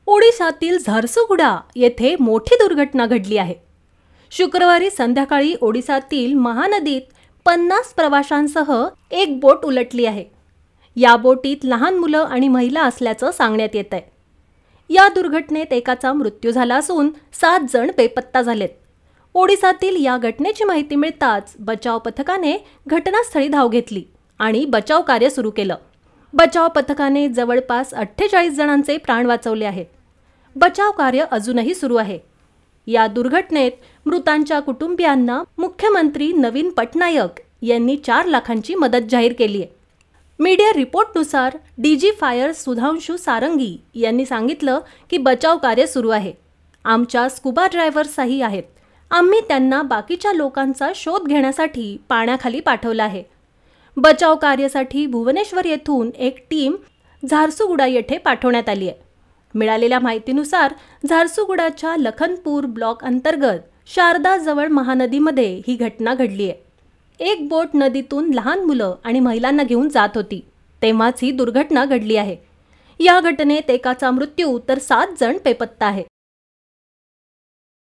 ओडिशातील झारसुगुडा येथे मोठी दुर्घटना घडली आहे। शुक्रवारी संध्याकाळी ओडिशातील महानदीत 50 प्रवाशांसह एक बोट उलटली आहे। या बोटीत लहान मुलं आणि महिला असल्याचं सांगण्यात येत आहे। या दुर्घटनेत एकाचा मृत्यू झाला असून 7 जण बेपत्ता झालेत। ओडिशातील या घटनेची माहिती मिळताच बचाव पथकाने घटनास्थळी धाव घेतली आणि बचाव कार्य सुरू केलं। बचाव पथकाने जवळपास 48 जणांचे प्राण वाचवले आहेत। बचाव कार्य अजूनही सुरू आहे। या दुर्घटनेत मृतांच्या कुटुंबियांना मुख्यमंत्री नवीन पटनायक यांनी 4 लाखांची मदत जाहीर केली आहे। मीडिया रिपोर्टनुसार डीजी फायर सुधांशु सारंगी यांनी सांगितलं की बचाव कार्य सुरू आहे। आमच्या स्कुबा ड्रायव्हर्सही आहेत। आम्ही त्यांना बाकीच्या लोकांचा शोध घेण्यासाठी पाण्याखाली पाठवलं आहे। बचाव कार्यासाठी भुवनेश्वर येथून एक टीम झारसुगुडा येथे पाठवण्यात आली आहे। मिळालेल्या माहितीनुसार झारसुगुडाच्या लखनपूर ब्लॉक अंतर्गत शारदा जवळ महानदीमध्ये ही घटना घडली आहे। एक बोट नदीतून लहान मुलं आणि महिलांना घेऊन जात होती, तेव्हाच ही दुर्घटना घडली आहे। या घटनेत एकाचा मृत्यू तर 7 जण बेपत्ता आहेत।